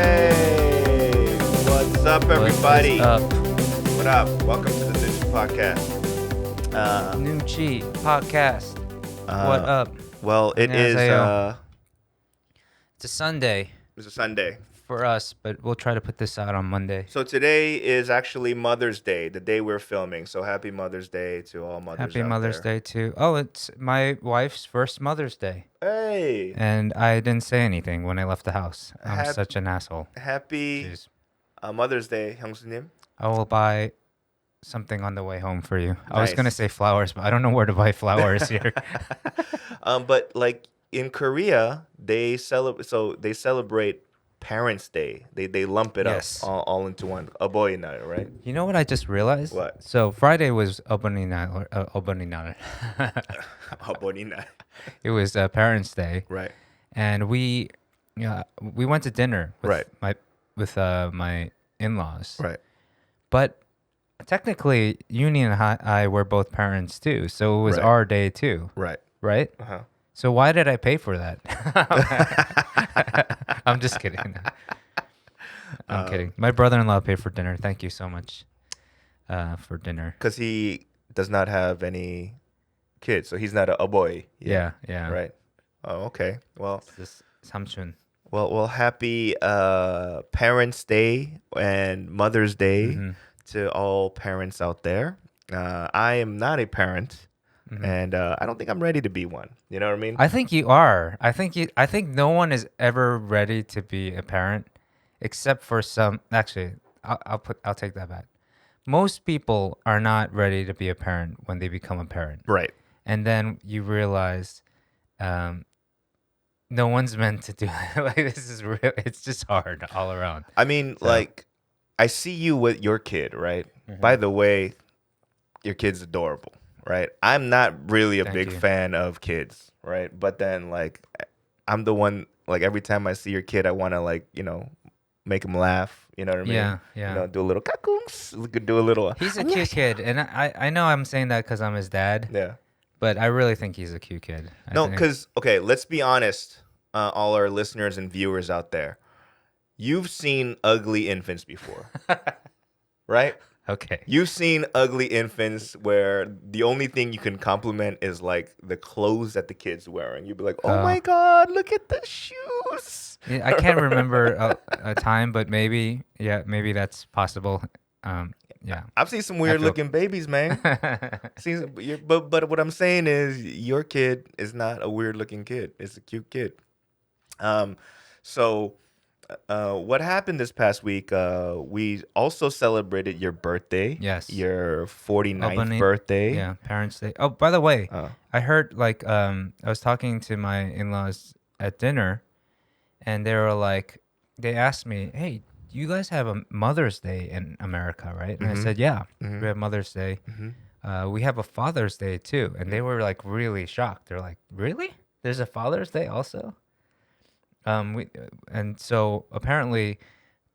Hey, what's up, everybody? What is up? What up? Welcome to the Noonchi Podcast. Noonchi Podcast. What up? Well, it is. It's a Sunday It's a Sunday. for us, but we'll try to put this out on Monday. So today is actually Mother's Day, the day we're filming. So happy Mother's Day to all mothers. Happy out Mother's there. Day too. Oh, it's my wife's first Mother's Day, Hey, and I didn't say anything when I left the house. I'm such an asshole. happy Jeez. Mother's Day, 형수님. I will buy something on the way home for you. I was gonna Nice. say flowers, but I don't know where to buy flowers here. But like in Korea, they celebrate Parents' Day. They lump it Yes. up all into one. Aboy night, right? You know what I just realized? What? So Friday was opening night. Opening night. Aboy night. It was Parents' Day. Right. And we went to dinner with Right. my in-laws. Right. But technically, Uni and I were both parents too, so it was Right. our day too, Right. right? Uh-huh. So why did I pay for that? I'm just kidding. I'm kidding. My brother-in-law paid for dinner. Thank you so much for dinner. Because he does not have any kids, so he's not a boy. Yeah. Right. Oh, okay. Well, This Samchun. well, happy Parents' Day and Mother's Day Mm-hmm. to all parents out there. I am not a parent, and I don't think I'm ready to be one. You know what I mean? I think you are. I think no one is ever ready to be a parent, except for some. Actually, I'll take that back. Most people are not ready to be a parent when they become a parent, Right. and then you realize, no one's meant to do it. Like this is real. It's just hard all around. I mean, like, I see you with your kid, right? Mm-hmm. By the way, your kid's adorable, right? I'm not really a Thank big you. fan of kids, right? But then, like, I'm the one, like, every time I see your kid, I want to, like, make him laugh. You know what I mean? Yeah. Do a little kakoons. Do a little. He's a cute kid, and I know I'm saying that because I'm his dad, Yeah. but I really think he's a cute kid. No, because, okay, let's be honest, all our listeners and viewers out there. You've seen ugly infants before, right? Okay. You've seen ugly infants where the only thing you can compliment is like the clothes that the kid's wearing. You'd be like, oh my God, look at the shoes. Yeah, I can't remember a time, but maybe that's possible. Yeah. I've seen some weird looking babies, man. But what I'm saying is your kid is not a weird looking kid. It's a cute kid. So what happened this past week, we also celebrated your birthday. Yes. Your 49th birthday. Yeah, Parents' Day. Oh, by the way, I heard I was talking to my in-laws at dinner, and they asked me, "Hey, you guys have a Mother's Day in America, right?" And I said, "Yeah, we have Mother's Day. We have a Father's Day too." And they were like really shocked. They're like, "Really? There's a Father's Day also?" And so apparently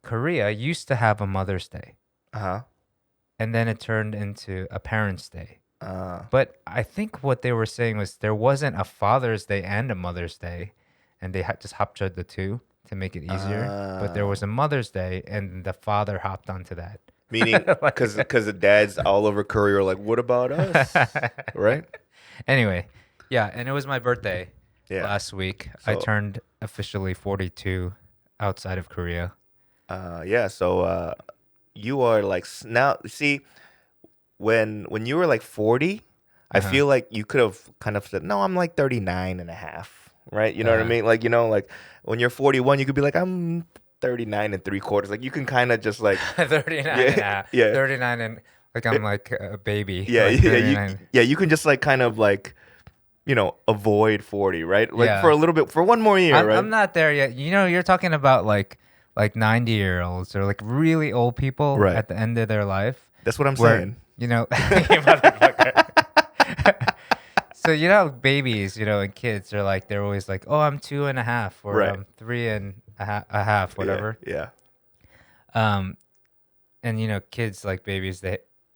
Korea used to have a Mother's Day. Uh-huh. And then it turned into a Parents' Day. Uh, But I think what they were saying was there wasn't a Father's Day and a Mother's Day, and they had just 합ched the two to make it easier. But there was a Mother's Day, and the father hopped onto that. meaning because the dads all over Korea are like, what about us? Right? Anyway, yeah, and it was my birthday Yeah. last week. I So- turned officially 42 outside of Korea. Yeah. So you are like now. See, when you were like 40, I feel like you could have kind of said, no, I'm like 39 and a half. Right? You know what I mean? Like, like when you're 41, you could be like, I'm 39 and 3/4. Like you can kind of just like 39 Yeah, and a half. yeah. 39 and like I'm like a baby. yeah, like yeah, 39. you can just like kind of like avoid 40, right? Like Yeah. for a little bit, for one more year, right? I'm not there yet. You're talking about like 90-year-olds or like really old people Right. at the end of their life. That's what I'm Where, saying. you motherfucker. So babies, and kids are like they're always like, oh, I'm 2.5 or Right. I'm 3.5, whatever. Yeah. And kids like babies,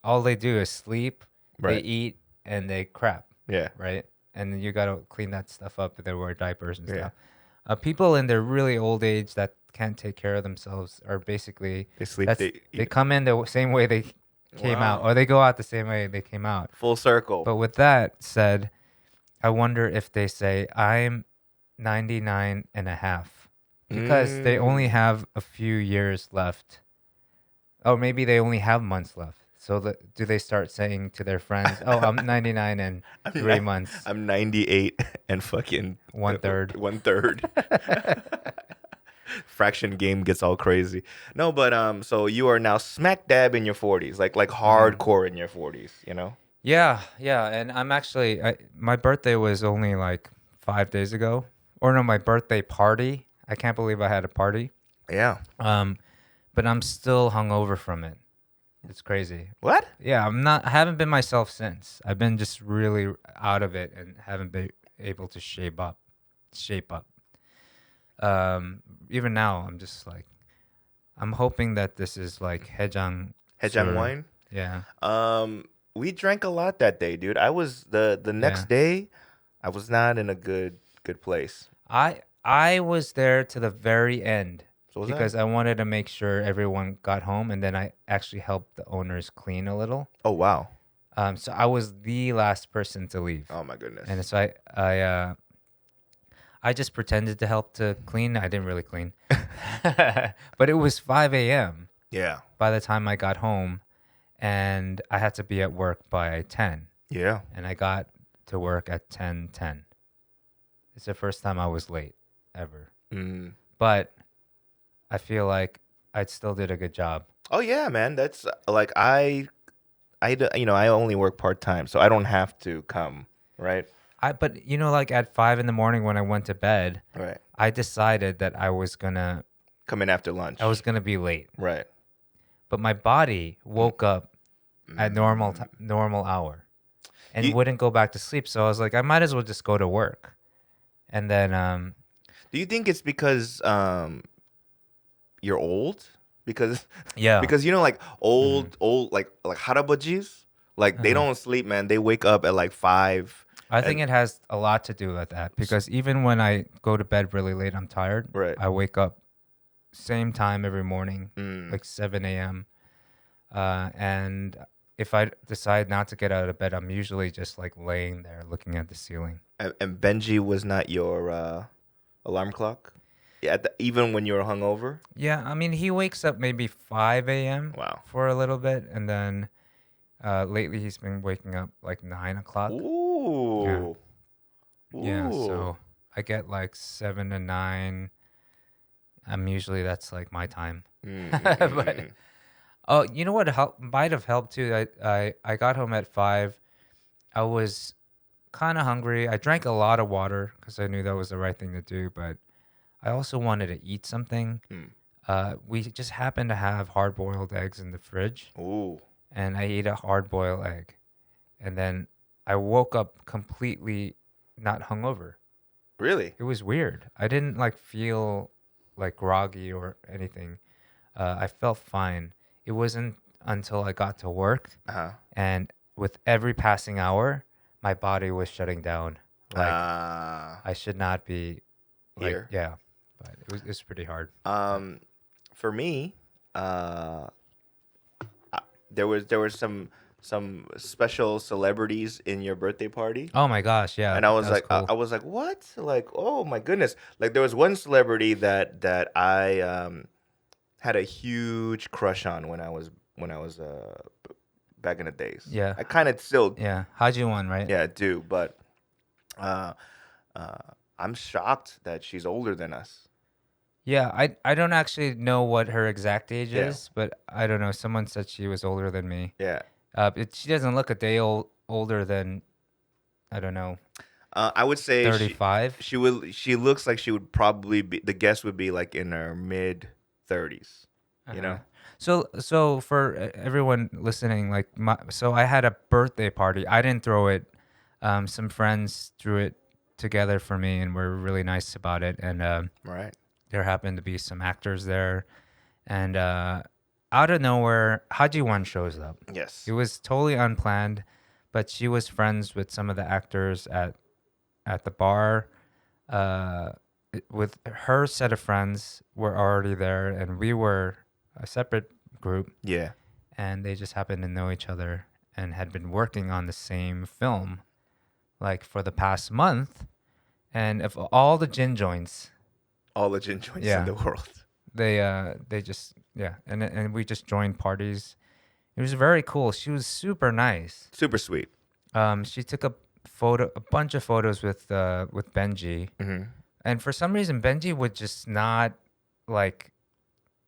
all they do is sleep, Right. they eat, and they crap, Yeah. right? and then you gotta clean that stuff up, and then wear diapers and stuff. People in their really old age that can't take care of themselves are basically They sleep. They come in the same way they came out, or they go out the same way they came out. Full circle. But with that said, I wonder if they say I'm 99 and a half because they only have a few years left. Or maybe they only have months left. So do they start saying to their friends, "Oh, I'm 99 and 3 months. I'm 98 and fucking 1/3. 1/3." Fraction game gets all crazy. No, but so you are now smack dab in your 40s, like hardcore in your 40s, you know? Yeah, and I'm actually my birthday was only like 5 days ago. Or no, my birthday party. I can't believe I had a party. Yeah. But I'm still hungover from it. It's crazy. What? Yeah, I haven't been myself since. I've been just really out of it and haven't been able to shape up. Even now, I'm just like, I'm hoping that this is like Haejang wine. Yeah. We drank a lot that day, dude. I was the next day, I was not in a good place. I was there to the very end. So because I wanted to make sure everyone got home, and then I actually helped the owners clean a little. Oh wow! So I was the last person to leave. Oh my goodness! And so I just pretended to help to clean. I didn't really clean, but it was 5 a.m. Yeah. By the time I got home, and I had to be at work by 10. Yeah. And I got to work at 10:10. It's the first time I was late ever. But I feel like I still did a good job. Oh yeah, man. That's like I only work part-time, so I don't have to come, right? But like at 5 a.m. when I went to bed, right, I decided that I was gonna come in after lunch. I was gonna be late. Right. But my body woke up at normal hour and wouldn't go back to sleep. So I was like, I might as well just go to work. And then do you think it's because you're old? Because like old like harabojis, like they don't sleep, man. They wake up at like 5. I think it has a lot to do with that, because even when I go to bed really late, I'm tired. Right. I wake up same time every morning, like 7 a.m. And if I decide not to get out of bed, I'm usually just like laying there looking at the ceiling. And Benji was not your alarm clock? Yeah, even when you were hungover? Yeah, I mean, he wakes up maybe 5 a.m. Wow. For a little bit, and then lately he's been waking up like 9 o'clock. Ooh. Yeah, so I get like 7 to 9. Usually that's like my time. But you know what might have helped too? I got home at 5. I was kind of hungry. I drank a lot of water because I knew that was the right thing to do, but I also wanted to eat something. We just happened to have hard-boiled eggs in the fridge. Ooh. And I ate a hard-boiled egg. And then I woke up completely not hungover. Really? It was weird. I didn't like feel like groggy or anything. I felt fine. It wasn't until I got to work, and with every passing hour, my body was shutting down. Like I should not be like, here. Yeah, but it was pretty hard. For me, there was some special celebrities in your birthday party. Oh my gosh, yeah. And I was like, cool. I was like, what? Like, oh my goodness! Like there was one celebrity that I had a huge crush on when I was back in the days. Yeah. I kind of still. Yeah, Haji-won, right? Yeah, I do, but I'm shocked that she's older than us. Yeah, I don't actually know what her exact age is, but I don't know. Someone said she was older than me. Yeah. She doesn't look a day older than, I don't know. I would say 35. She looks like she would probably be. The guess would be like in her mid-30s. You know. So for everyone listening, like so I had a birthday party. I didn't throw it. Some friends threw it together for me, and were really nice about it. And right. There happened to be some actors there, and out of nowhere, Haji-won shows up. Yes. It was totally unplanned, but she was friends with some of the actors at at the bar. With her set of friends were already there, and we were a separate group. Yeah. And they just happened to know each other and had been working on the same film, like for the past month. And of all the gin joints, in the world, they just and we just joined parties. It was very cool. She was super nice, super sweet. She took a bunch of photos with Benji, and for some reason Benji would just not like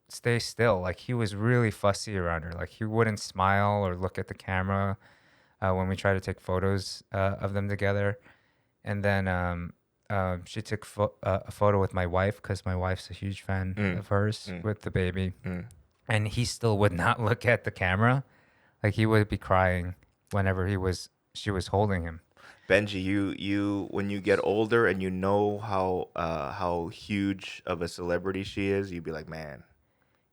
stay still. Like he was really fussy around her. Like he wouldn't smile or look at the camera when we tried to take photos of them together. And then she took a photo with my wife because my wife's a huge fan of hers with the baby. And he still would not look at the camera. Like he would be crying whenever she was holding him. Benji, you when you get older and you know how huge of a celebrity she is, you'd be like, man.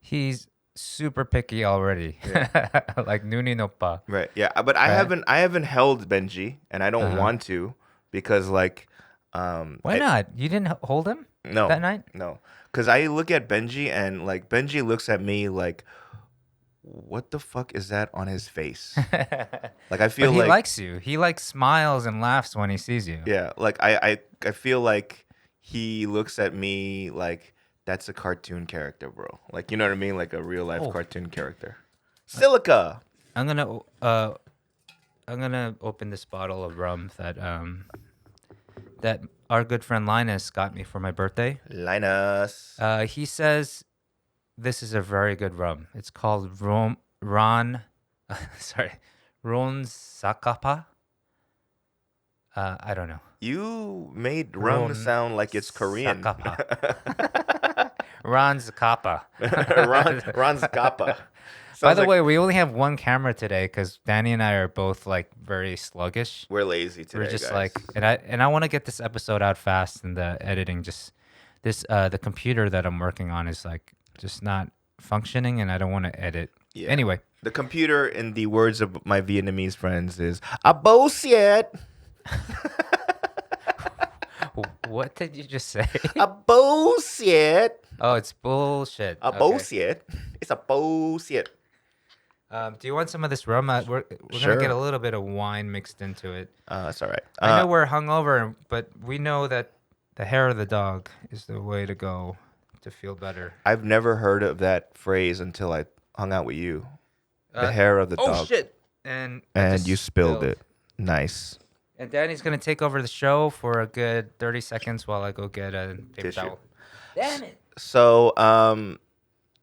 He's super picky already. Yeah. Like Noonchi Oppa. Right. Yeah. But I haven't held Benji, and I don't want to because like why not? You didn't hold him? No. That night? No. Because I look at Benji and like Benji looks at me like, what the fuck is that on his face? Like I feel but he like likes you. He like smiles and laughs when he sees you. Yeah. Like I feel like he looks at me like that's a cartoon character, bro. Like, you know what I mean? Like a real life cartoon character. Silica. I'm gonna open this bottle of rum that our good friend Linus got me for my birthday. Linus. He says this is a very good rum. It's called Ron Zacapa. I don't know. You made rum sound like it's Korean. Ron Zacapa. Ron Zacapa. By the way, we only have one camera today because Danny and I are both like very sluggish. We're lazy today. We're just guys. like, and I want to get this episode out fast, and the editing the computer that I'm working on is like just not functioning, and I don't want to edit. Yeah. Anyway, the computer, in the words of my Vietnamese friends, is a bullshit. What did you just say? A bullshit. Oh, it's bullshit. Bullshit. It's a bullshit. Do you want some of this rum? We're gonna get a little bit of wine mixed into it. That's all right. I know we're hungover, but we know that the hair of the dog is the way to go to feel better. I've never heard of that phrase until I hung out with you. The hair of the dog. Oh shit! And you spilled it. Nice. And Danny's gonna take over the show for a good 30 seconds while I go get a paper towel. Damn it! So,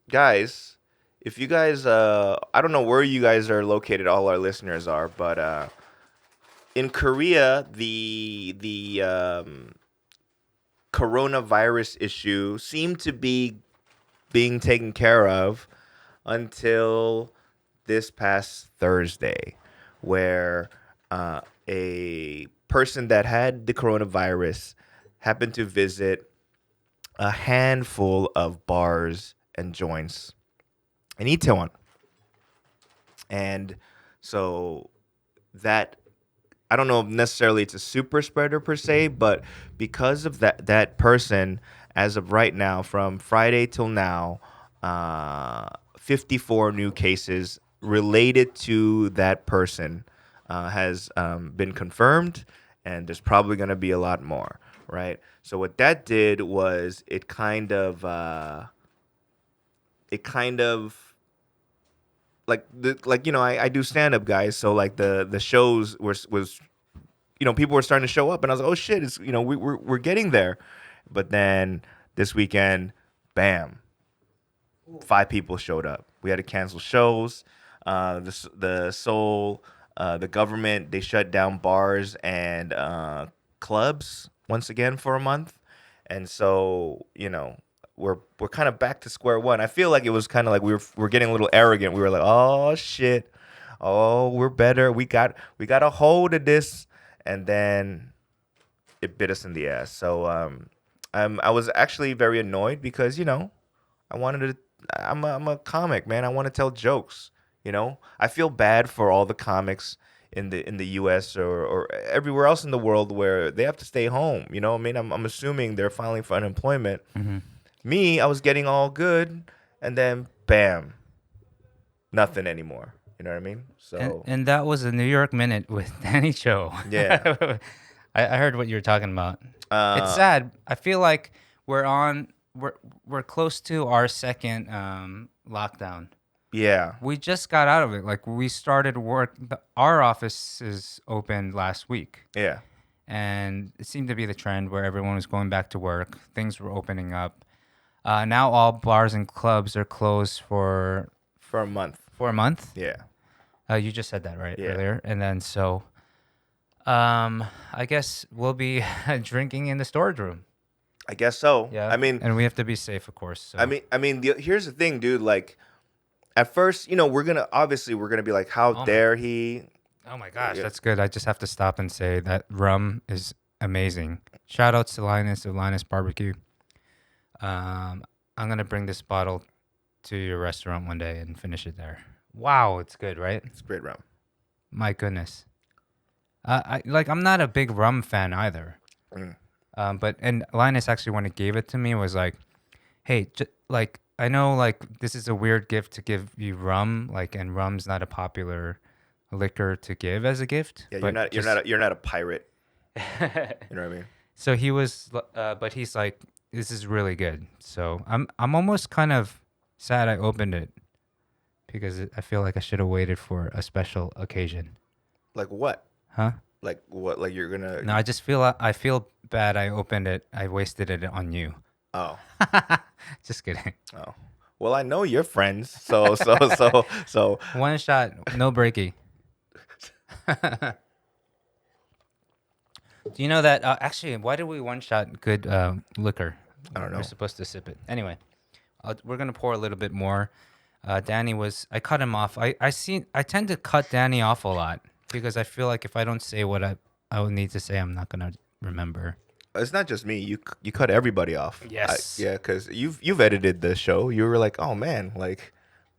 guys, if you guys, I don't know where you guys are located. All our listeners are, but in Korea, the coronavirus issue seemed to be being taken care of until this past Thursday, where a person that had the coronavirus happened to visit a handful of bars and joints in Itaewon. And so that, I don't know if necessarily it's a super spreader per se, but because of that person, as of right now, from Friday till now, 54 new cases related to that person has been confirmed, and there's probably going to be a lot more, right? So what that did was it kind of like you know, I do stand up, guys, so like the shows was you know, people were starting to show up, and I was like, oh shit, it's, you know, we're getting there. But then this weekend, bam, 5 people showed up. We had to cancel shows. The Seoul, the government, they shut down bars and clubs once again for a month. And so, you know, we're kind of back to square one. I feel like it was kind of like we're getting a little arrogant. We were like, oh shit, oh, we're better. We got a hold of this, and then it bit us in the ass. So I was actually very annoyed because, you know, I'm a comic, man. I want to tell jokes. You know, I feel bad for all the comics in the U.S. or everywhere else in the world where they have to stay home. You know, I mean, I'm assuming they're filing for unemployment. Mm-hmm. Me, I was getting all good, and then bam, nothing anymore. You know what I mean? So and that was a New York Minute with Danny Cho. yeah, I heard what you were talking about. It's uh, sad. I feel like we're close to our second lockdown. yeah, We just got out of it. Like we started work. Our office is opened last week, yeah. and it seemed to be the trend where everyone was going back to work. Things were opening up. Now all bars and clubs are closed for For a month. a month. Yeah, You just said that right Yeah. earlier, and then so, I guess we'll be drinking in the storage room. I guess so. Yeah, I mean, and we have to be safe, of course. So. here's the thing, dude. Like, at first, you know, we're gonna be like, how dare he? Oh my gosh, Yeah. that's good. I just have to stop and say that rum is amazing. Shoutouts to Linus of Linus BBQ. I'm gonna bring this bottle to your restaurant one day and finish it there. Wow, it's good, right? It's great rum. My goodness. I'm not a big rum fan either. Mm. But Linus actually, when he gave it to me, was like, "Hey, I know like this is a weird gift to give you rum, like, and rum's not a popular liquor to give as a gift. Yeah, but you're not a pirate. You know what I mean? So he was, but he's like, this is really good. So I'm almost kind of sad I opened it because I feel like I should have waited for a special occasion. Like what? Huh? Like what? Like you're gonna? No, I feel bad. I opened it. I wasted it on you. Oh. Just kidding. Oh. Well, I know you're friends, so. One shot, no breaky. Do you know that? Actually, why did we one shot good liquor? I don't know. We're supposed to sip it. Anyway, we're gonna pour a little bit more. Danny I cut him off. I tend to cut Danny off a lot because I feel like if I don't say what I would need to say, I'm not gonna remember. It's not just me. You cut everybody off. Yes. Yeah, because you've edited the show. You were like, oh man, like,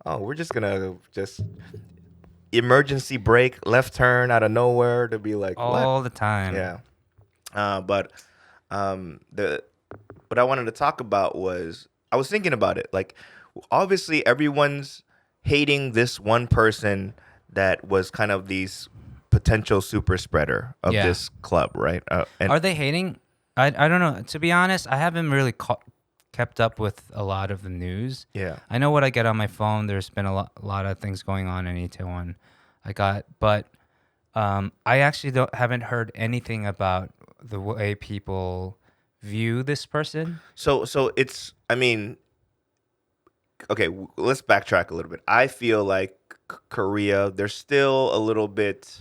oh, we're just gonna emergency brake, left turn out of nowhere to be like all what? The time. Yeah. But what I wanted to talk about was I was thinking about it. Like, obviously everyone's hating this one person that was kind of these potential super spreader of this club, right? And are they hating? I don't know. To be honest, I haven't really kept up with a lot of the news. Yeah. I know what I get on my phone. There's been a lot of things going on in Itaewon. But I actually haven't heard anything about the way people view this person. So it's, I mean, okay, let's backtrack a little bit. I feel like Korea, they're still a little bit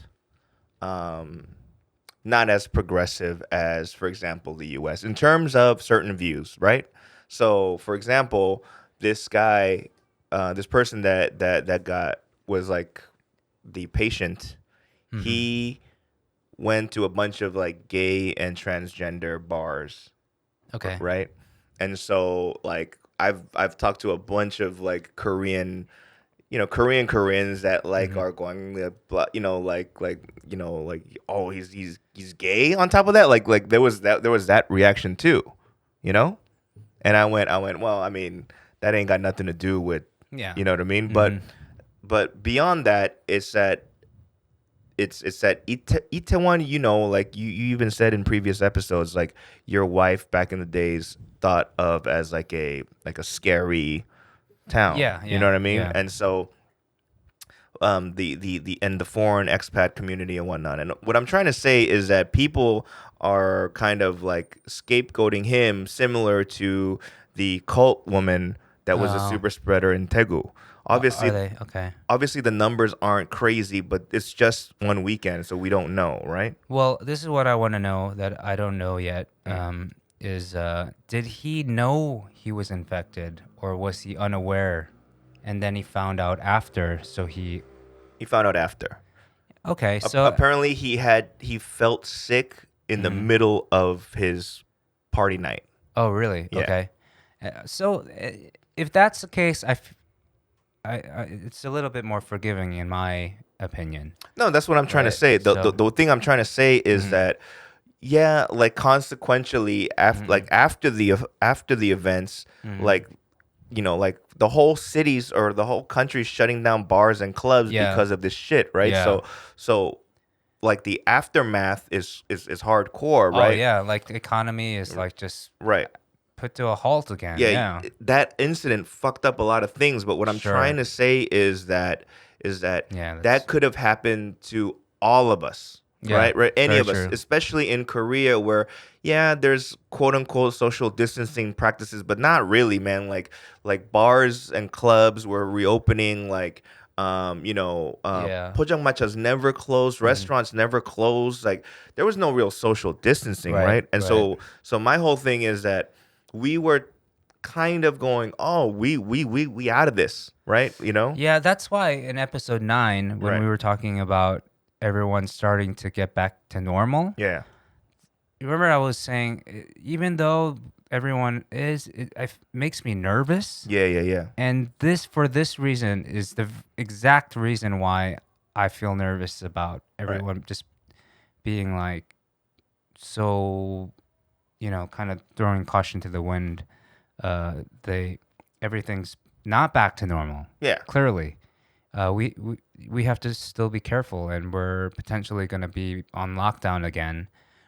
not as progressive as, for example, the U.S. in terms of certain views, right? So, for example, this guy, this person that was like the patient, Mm-hmm. he went to a bunch of like gay and transgender bars. Okay. Right. And so like I've talked to a bunch of like Koreans that like are going, oh, he's gay on top of that. Like there was that reaction too, you know? And I went, well, I mean, that ain't got nothing to do with, you know what I mean? Mm-hmm. But beyond that, it's that Itaewon, you know, like you even said in previous episodes, like your wife back in the days thought of as like a scary town. Yeah. You know what I mean? Yeah. And so the foreign expat community and whatnot. And what I'm trying to say is that people are kind of like scapegoating him, similar to the cult woman that was a super spreader in Daegu. Obviously, are they? Okay. Obviously, the numbers aren't crazy, but it's just one weekend, so we don't know, right? Well, this is what I want to know that I don't know yet. Did he know he was infected, or was he unaware, and then he found out after? So he found out after. Okay, so apparently he felt sick in the middle of his party night. Oh, really? Yeah. Okay. So if that's the case, I it's a little bit more forgiving in my opinion. No, that's what I'm trying to say. The thing I'm trying to say is that, yeah, like consequentially, after the events, like, you know, like the whole cities or the whole country shutting down bars and clubs because of this shit, right? Yeah. So like the aftermath is hardcore, right? Oh yeah, like the economy is like just put to a halt again. Yeah. That incident fucked up a lot of things, but what I'm trying to say is that that could have happened to all of us. Right, any of us, especially in Korea, where there's quote unquote social distancing practices, but not really, man. Like bars and clubs were reopening, like 포장마차's never closed, restaurants never closed. Like there was no real social distancing, right? And so my whole thing is that we were kind of going, oh, we out of this, right? You know? Yeah, that's why in episode 9, when we were talking about everyone starting to get back to normal. Yeah. Remember I was saying, even though everyone is, it makes me nervous. Yeah. And for this reason is the exact reason why I feel nervous about everyone just being like, so, kind of throwing caution to the wind. Everything's not back to normal. Yeah. Clearly. We have to still be careful, and we're potentially going to be on lockdown again,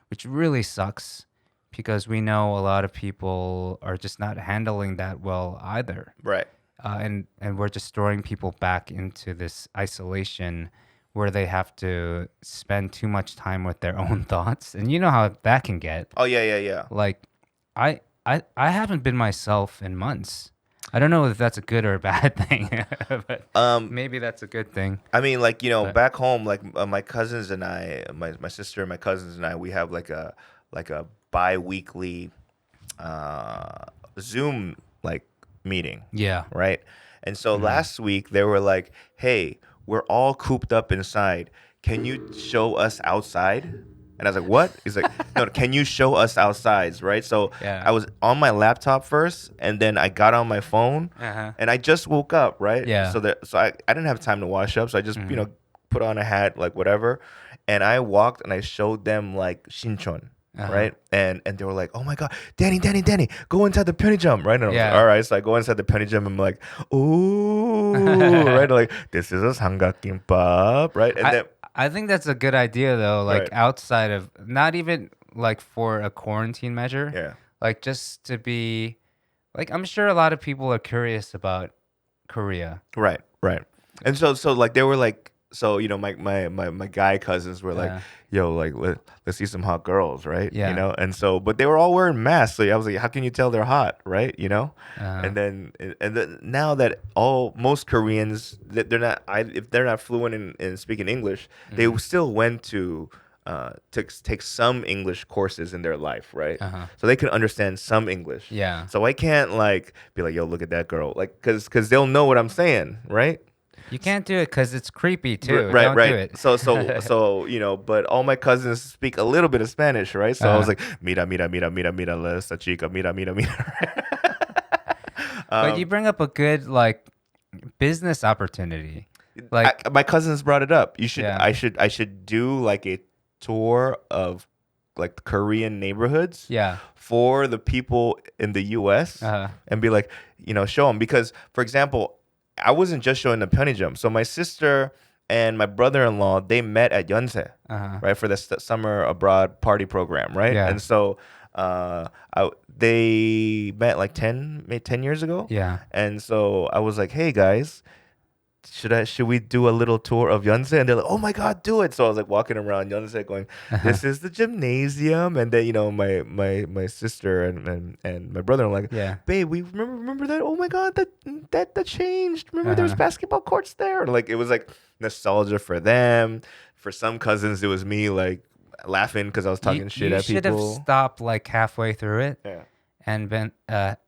which really sucks because we know a lot of people are just not handling that well either. Right. And we're just throwing people back into this isolation where they have to spend too much time with their own thoughts, and you know how that can get. Oh yeah. Like, I haven't been myself in months. I don't know if that's a good or a bad thing, but maybe that's a good thing. I mean, like, back home, like my cousins and I, my sister and my cousins and I, we have like a bi-weekly Zoom like meeting. Yeah. Right. And so last week they were like, "Hey, we're all cooped up inside. Can you show us outside?" And I was like, "What?" He's like, "No, can you show us outside?" Right? So I was on my laptop first, and then I got on my phone, and I just woke up, right? Yeah. So I didn't have time to wash up, so I just put on a hat, like whatever, and I walked and I showed them like Shinchon, right? And they were like, "Oh my god, Danny, go inside the 편의점," right? And I was like, "All right." So I go inside the 편의점 and I'm like, "Ooh," right? Like, this is a 삼각김밥, right? And then I think that's a good idea though, like outside of, not even like for a quarantine measure. Yeah. Like just to be, like, I'm sure a lot of people are curious about Korea. Right. And so like they were like, so my guy cousins were like, "Yo, like let's see some hot girls," right? Yeah. And so, but they were all wearing masks, so I was like, how can you tell they're hot, right? And then now that most Koreans, that if they're not fluent in speaking English, they still went to take some English courses in their life, right? So they can understand some English. Yeah. So I can't like be like, "Yo, look at that girl," like because they'll know what I'm saying, right? You can't do it because it's creepy too. Right. Don't do it. So but all my cousins speak a little bit of Spanish, right? So I was like, mira, la esta chica, mira. But you bring up a good like business opportunity. Like my cousins brought it up. I should do like a tour of like Korean neighborhoods. Yeah. For the people in the U.S. And be like, show them, because for example, I wasn't just showing the 편의점. So my sister and my brother-in-law, they met at Yonsei, right, for the summer abroad party program, right? Yeah. And so they met like 10 years ago. Yeah. And so I was like, "Hey guys, should we do a little tour of Yonsei?" And they're like, "Oh my god, do it!" So I was like walking around Yonsei going, "This is the gymnasium." And then my sister and my brother are like, "Babe, we remember that? Oh my god, that changed. Remember there was basketball courts there?" Like it was like nostalgia for them. For some cousins, it was me like laughing because I was talking shit at people. You should have stopped like halfway through it. Yeah. And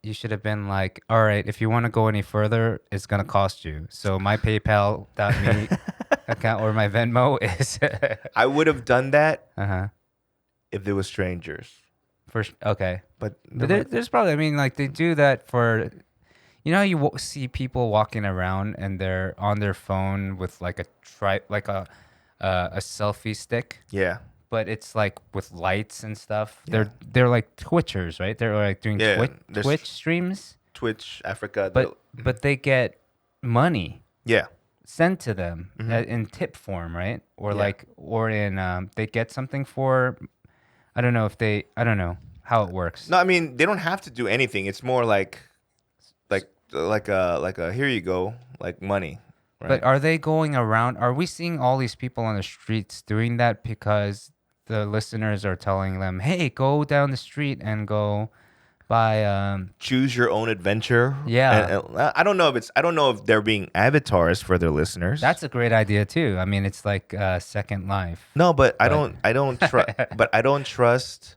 you should have been like, "All right, if you want to go any further, it's gonna cost you. So my PayPal.me account or my Venmo is." I would have done that if there was strangers. Okay, but there's probably, I mean, like they do that for, you know how you see people walking around and they're on their phone with like a selfie stick. Yeah. But it's like with lights and stuff. Yeah. They're like Twitchers, right? They're like doing Twitch streams. Twitch Africa. But they get money. Yeah. Sent to them in tip form, right? Or in they get something for. I don't know how it works. No, I mean they don't have to do anything. It's more like a here you go, like money. Right? But are they going around? Are we seeing all these people on the streets doing that because the listeners are telling them, "Hey, go down the street and go buy choose your own adventure." Yeah. And I don't know if they're being avatars for their listeners. That's a great idea too. I mean, it's like Second Life. No, but I don't trust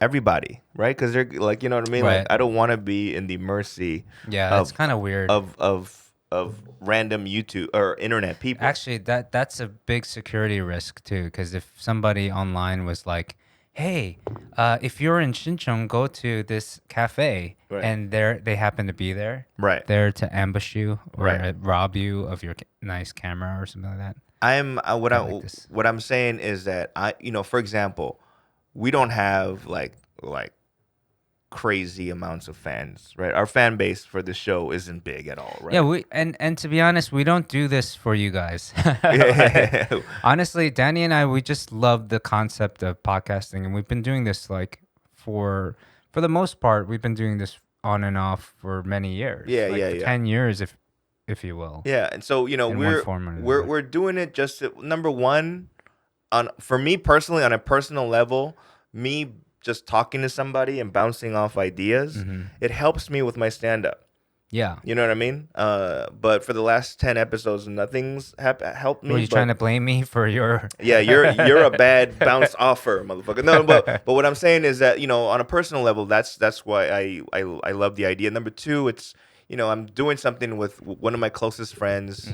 everybody, right? Because they're like, you know what I mean? Right. Like, I don't want to be in the mercy. Yeah, that's kind of weird. Of random YouTube or internet people. Actually, that's a big security risk too, because if somebody online was like, "Hey, if you're in Shincheon, go to this cafe," right. and they happen to be there, right, there to ambush you or right. rob you of your nice camera or something like that. What I'm saying is that for example, we don't have like crazy amounts of fans, right? Our fan base for the show isn't big at all, right? Yeah, and to be honest, we don't do this for you guys. Honestly, Danny and I, we just love the concept of podcasting, and we've been doing this like for the most part, we've been doing this on and off for many years. Yeah, like 10 years, if you will. Yeah, and so we're doing it just to, number one, for me personally, on a personal level, me just talking to somebody and bouncing off ideas, it helps me with my stand-up. Yeah. You know what I mean? But for the last 10 episodes, nothing's helped me. Were you trying to blame me for your... Yeah, you're a bad bounce offer, motherfucker. No, but what I'm saying is that, on a personal level, that's why I love the idea. Number two, it's, I'm doing something with one of my closest friends.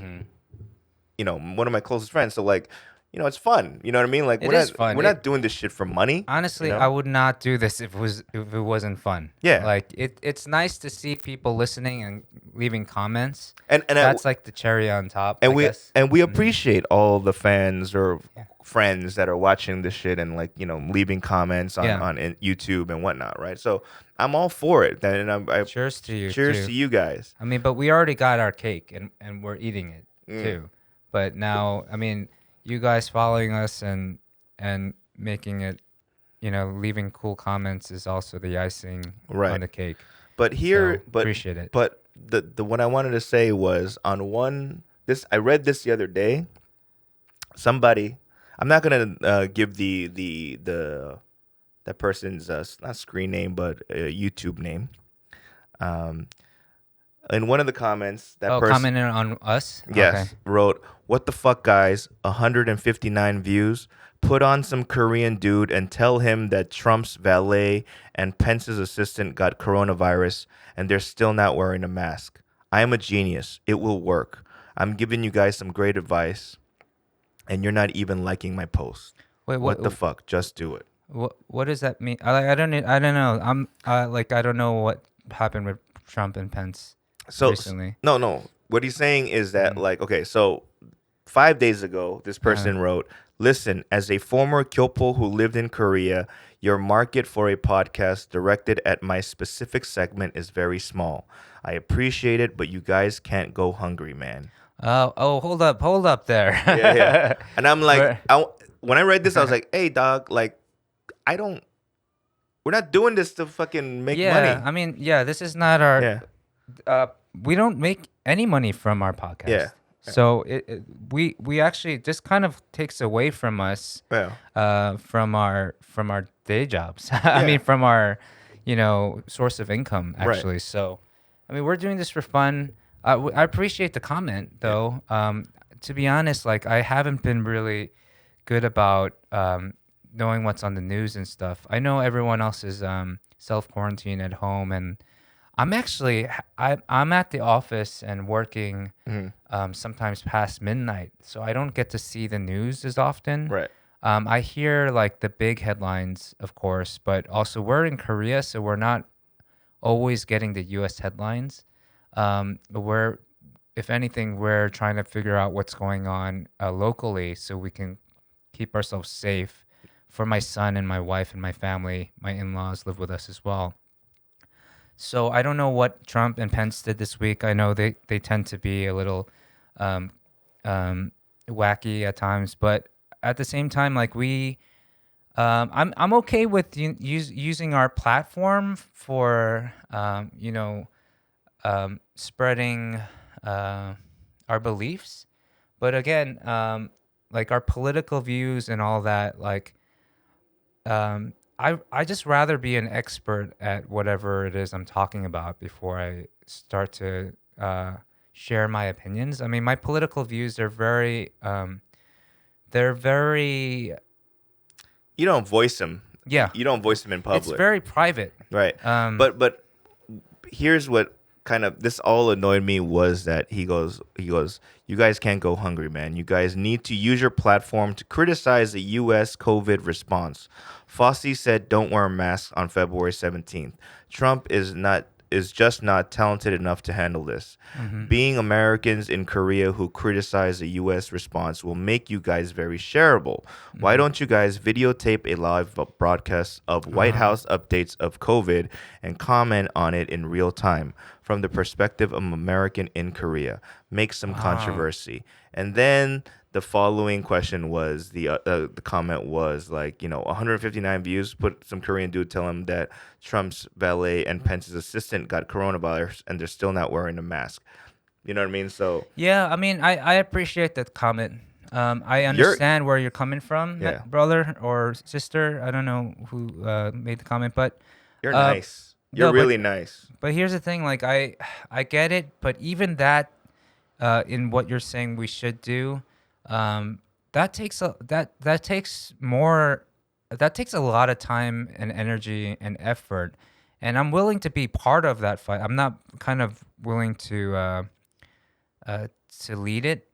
One of my closest friends. So like, it's fun. You know what I mean? Like fun. We're not doing this shit for money. Honestly, I would not do this if it wasn't fun. Yeah. Like it's nice to see people listening and leaving comments. And that's like the cherry on top. And I guess. we appreciate all the fans or friends that are watching this shit and like, leaving comments on YouTube and whatnot, right? So I'm all for it. And I cheers to you. Cheers to you guys. I mean, but we already got our cake and we're eating it too. But now, I mean, you guys following us and making it, leaving cool comments is also the icing on the cake. But appreciate it. But the what I wanted to say was I read this the other day. Somebody, I'm not gonna give that person's not screen name but YouTube name. In one of the comments, that person commented on us. Yes, okay. Wrote, "What the fuck, guys? 159 views. Put on some Korean dude and tell him that Trump's valet and Pence's assistant got coronavirus and they're still not wearing a mask. I am a genius. It will work. I'm giving you guys some great advice, and you're not even liking my post. Wait, what the fuck? Just do it." What does that mean? I don't know. I don't know what happened with Trump and Pence. Recently. No. What he's saying is that, so 5 days ago, this person wrote, "Listen, as a former kyopo who lived in Korea, your market for a podcast directed at my specific segment is very small. I appreciate it, but you guys can't go hungry, man." Hold up there. Yeah. And I'm like, when I read this, I was like, "Hey, dog, like, we're not doing this to fucking make money." I mean, this is not our... we don't make any money from our podcast. Yeah. So we actually just kind of takes away from us from our day jobs. I mean, from our source of income actually. Right. So I mean, we're doing this for fun. I appreciate the comment though. To be honest, like I haven't been really good about knowing what's on the news and stuff. I know everyone else is self-quarantine at home, and I'm actually I'm at the office and working sometimes past midnight, so I don't get to see the news as often. Right. I hear like the big headlines, of course, but also we're in Korea, so we're not always getting the U.S. headlines. We're, if anything, we're trying to figure out what's going on locally so we can keep ourselves safe. For my son and my wife and my family, my in-laws live with us as well. So I don't know what Trump and Pence did this week. I know they tend to be a little wacky at times, but at the same time, like I'm okay with using our platform for spreading our beliefs, but again, like our political views and all that, like I just rather be an expert at whatever it is I'm talking about before I start to share my opinions. I mean, my political views are they're very. You don't voice them. Yeah. You don't voice them in public. It's very private. Right. But here's what kind of this all annoyed me was that he goes, you guys can't go hungry, man. You guys need to use your platform to criticize the U.S. COVID response. Fauci said don't wear a mask on February 17th. Trump is just not talented enough to handle this. Mm-hmm. Being Americans in Korea who criticize the U.S. response will make you guys very shareable. Mm-hmm. Why don't you guys videotape a live broadcast of White House updates of COVID and comment on it in real time from the perspective of an American in Korea? Make some controversy. And then the following question was, the comment was like, 159 views, put some Korean dude tell him that Trump's valet and Pence's assistant got coronavirus and they're still not wearing a mask. You know what I mean? So yeah, I mean, I appreciate that comment. I understand where you're coming from, brother or sister. I don't know who made the comment, but you're nice. You're really nice. But here's the thing, like I get it, but even that, in what you're saying we should do, that takes a lot of time and energy and effort, and I'm willing to be part of that fight. I'm not kind of willing to lead it.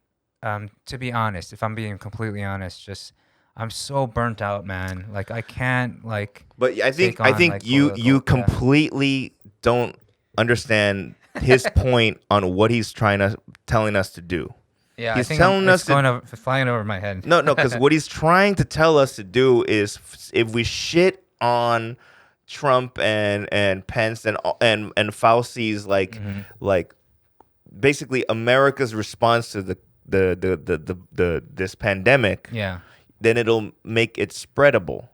To be honest, if I'm being completely honest, just I'm so burnt out, man. Like I can't like. But I think you completely don't understand his point on what he's telling us to do. Yeah, he's I think telling us flying over my head. No, because what he's trying to tell us to do is if we shit on Trump and Pence and Fauci's like basically America's response to this pandemic, then it'll make it spreadable.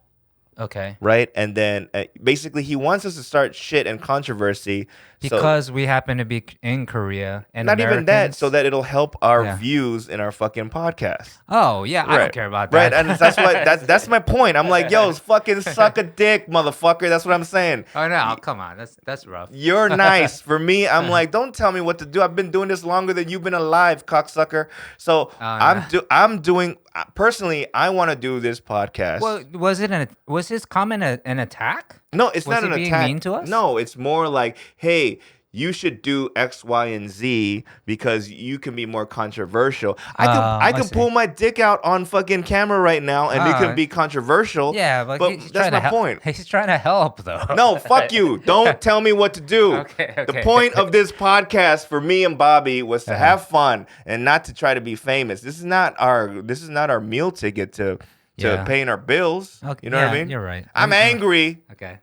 Okay. Right? And then basically he wants us to start shit and controversy. Because we happen to be in Korea. And not Americans, even that, so that it'll help our views in our fucking podcast. Oh, yeah. Right. I don't care about that. Right. And that's my point. I'm like, yo, fucking suck a dick, motherfucker. That's what I'm saying. Oh, no. Come on. That's rough. You're nice. For me, I'm like, don't tell me what to do. I've been doing this longer than you've been alive, cocksucker. So I'm doing... Personally, I want to do this podcast. Well, was his comment an attack? No, it's not an attack. Was he being mean to us? No, it's more like, hey, you should do X, Y, and Z because you can be more controversial. I can pull my dick out on fucking camera right now and it can be controversial. Yeah, but that's my point. He's trying to help, though. No, fuck you. Don't tell me what to do. Okay. The point of this podcast for me and Bobby was to have fun and not to try to be famous. This is not our meal ticket to paying our bills. Okay. You know what I mean? You're right. I'm angry. Okay.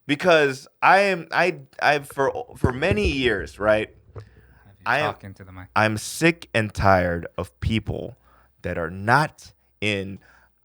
Because for many years, right? I'm sick and tired of people that are not in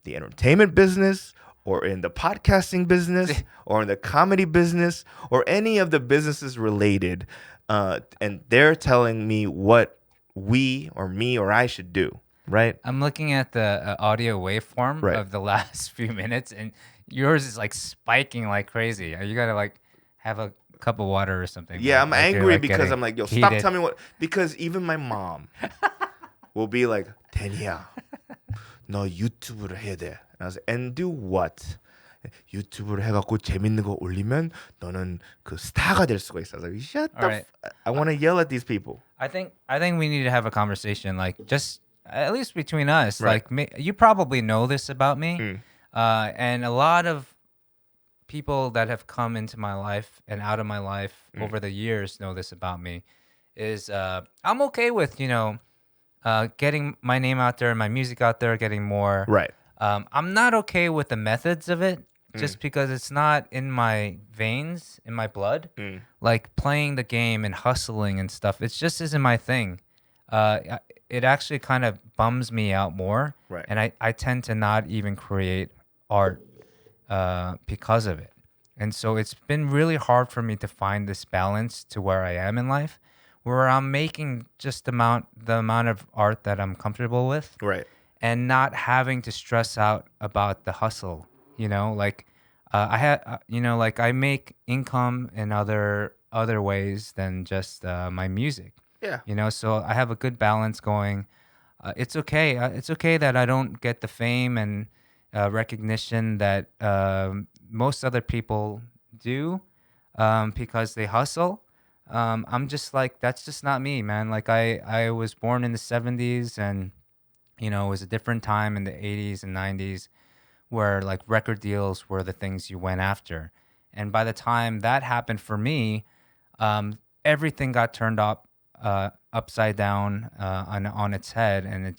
the entertainment business or in the podcasting business or in the comedy business or any of the businesses related, and they're telling me what me or I should do. Right? I'm looking at the audio waveform of the last few minutes, and yours is like spiking like crazy. You gotta like have a cup of water or something. Yeah, I'm angry because I'm like, yo, stop telling me what. Because even my mom will be like, Daniel, 너 유튜브를 해야 돼. And I was like, and do what? 유튜브를 해갖고 재밌는 거 올리면 너는 그 스타가 될 수가 있어. I was like, shut the I want to yell at these people. I think we need to have a conversation, like just at least between us. Right. Like you probably know this about me. And a lot of people that have come into my life and out of my life over the years know this about me, is I'm okay with, getting my name out there, my music out there, getting more. Right. I'm not okay with the methods of it, just because it's not in my veins, in my blood. Like playing the game and hustling and stuff, it just isn't my thing. It actually kind of bums me out more. Right. And I tend to not even create art because of it. And so it's been really hard for me to find this balance to where I am in life, where I'm making just the amount of art that I'm comfortable with. Right. And not having to stress out about the hustle, like I make income in other ways than just my music. Yeah. So I have a good balance going. It's okay. It's okay that I don't get the fame and recognition that most other people do because they hustle. I'm just like, that's just not me, man. Like I was born in the 70s, and it was a different time in the 80s and 90s where like record deals were the things you went after. And by the time that happened for me, everything got turned up upside down on its head, and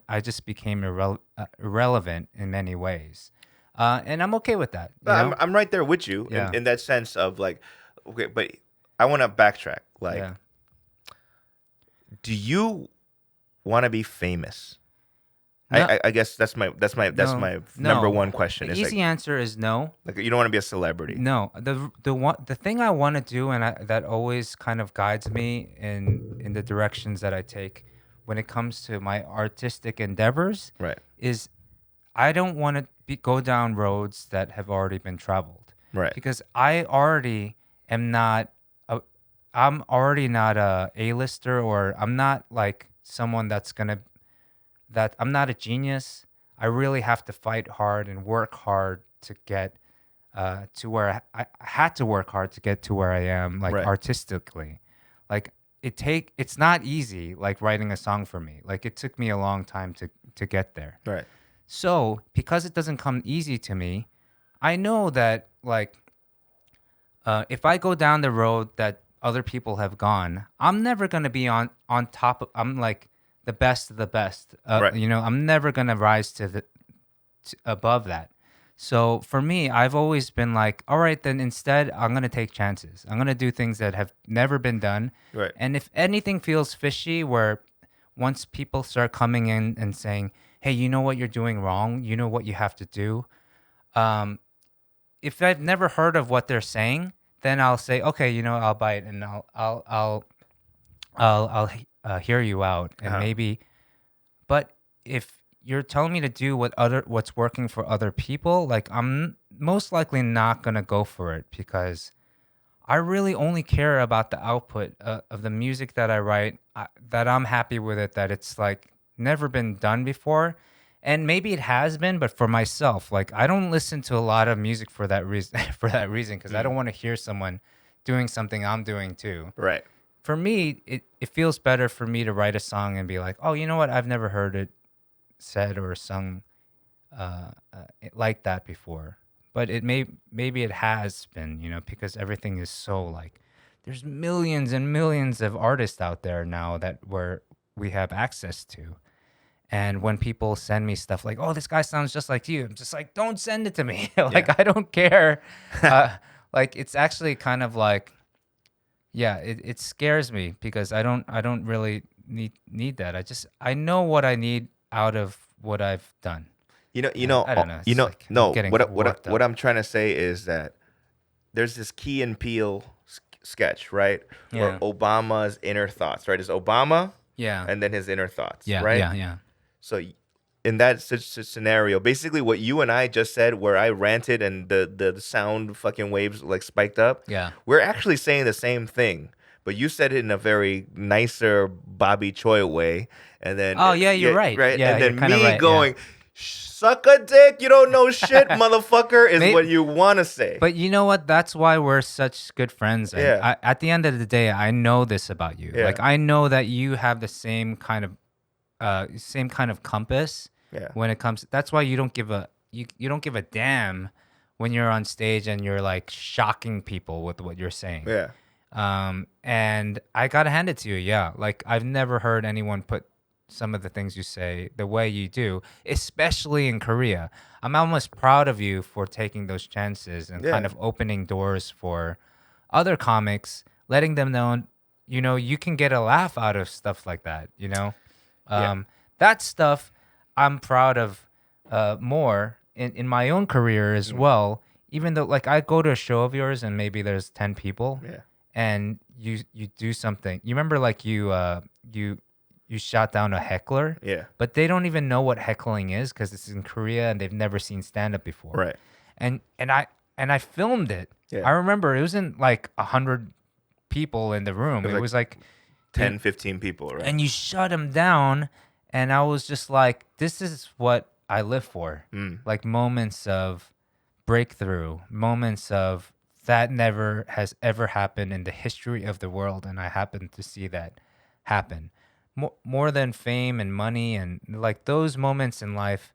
I just became irrelevant in many ways. And I'm okay with that. I'm right there with you in that sense of like, okay, but I want to backtrack. Like, do you want to be famous? No. I guess that's my number one question. The easy answer is no. Like, you don't want to be a celebrity. No. The thing I want to do, and that always kind of guides me in the directions that I take when it comes to my artistic endeavors, right, is I don't want to go down roads that have already been traveled. Right. Because I already am not I'm already not a A-lister, or I'm not like someone that I'm not a genius. I really have to fight hard and work hard to get to where I had to work hard to get to where I am, like artistically. Like it's not easy, like writing a song for me. Like it took me a long time to get there. Right. So because it doesn't come easy to me, I know that like if I go down the road that other people have gone, I'm never gonna be on top of. I'm like the best of the best. Right. I'm never gonna rise to above that. So for me, I've always been like, all right, then instead, I'm gonna take chances. I'm gonna do things that have never been done. Right. And if anything feels fishy, where once people start coming in and saying, hey, you know what you're doing wrong, you know what you have to do. If I've never heard of what they're saying, then I'll say, okay, I'll bite, and I'll hear you out, and maybe. But if you're telling me to do what's working for other people, like I'm most likely not gonna go for it, because I really only care about the output of the music that I write, that I'm happy with it, that it's like never been done before. And maybe it has been, but for myself, like I don't listen to a lot of music for that reason. Because I don't want to hear someone doing something I'm doing too. Right. For me, it feels better for me to write a song and be like, oh, you know what? I've never heard it said or sung like that before. But maybe it has been, because everything is so like, there's millions and millions of artists out there now that we have access to. And when people send me stuff like, oh, this guy sounds just like you, I'm just like, don't send it to me. I don't care. Like, it's actually kind of like, it scares me, because I don't really need that. I know what I need out of what I've done. I don't know. What I'm trying to say is that there's this Key and Peele sketch, right? Yeah. Where Obama's inner thoughts, right? It's Obama, and then his inner thoughts, right? Yeah. So in that scenario, basically what you and I just said, where I ranted and the sound fucking waves like spiked up, we're actually saying the same thing. But you said it in a very nicer Bobby Choi way, and then you're right. Yeah, and then me going, suck a dick, you don't know shit, motherfucker, is what you want to say. But you know what? That's why we're such good friends. And at the end of the day, I know this about you. Yeah. Like I know that you have the same kind of compass when it comes. That's why you don't give a damn when you're on stage and you're like shocking people with what you're saying. Yeah. And I gotta hand it to you. Yeah, like I've never heard anyone put some of the things you say the way you do, especially in Korea. I'm almost proud of you for taking those chances and kind of opening doors for other comics, letting them know, you know, you can get a laugh out of stuff like that, you know? That stuff I'm proud of more in my own career as well. Even though, like, I go to a show of yours and maybe there's 10 people and you do something. You remember, like, you shot down a heckler, but they don't even know what heckling is because it's in Korea and they've never seen stand-up before. Right. And I filmed it. I remember it wasn't like 100 people in the room. It was like 10, 15 people, right? And you shut them down, and I was just like, this is what I live for. Like moments of breakthrough, moments of that never has ever happened in the history of the world, and I happened to see that happen. More than fame and money, and like those moments in life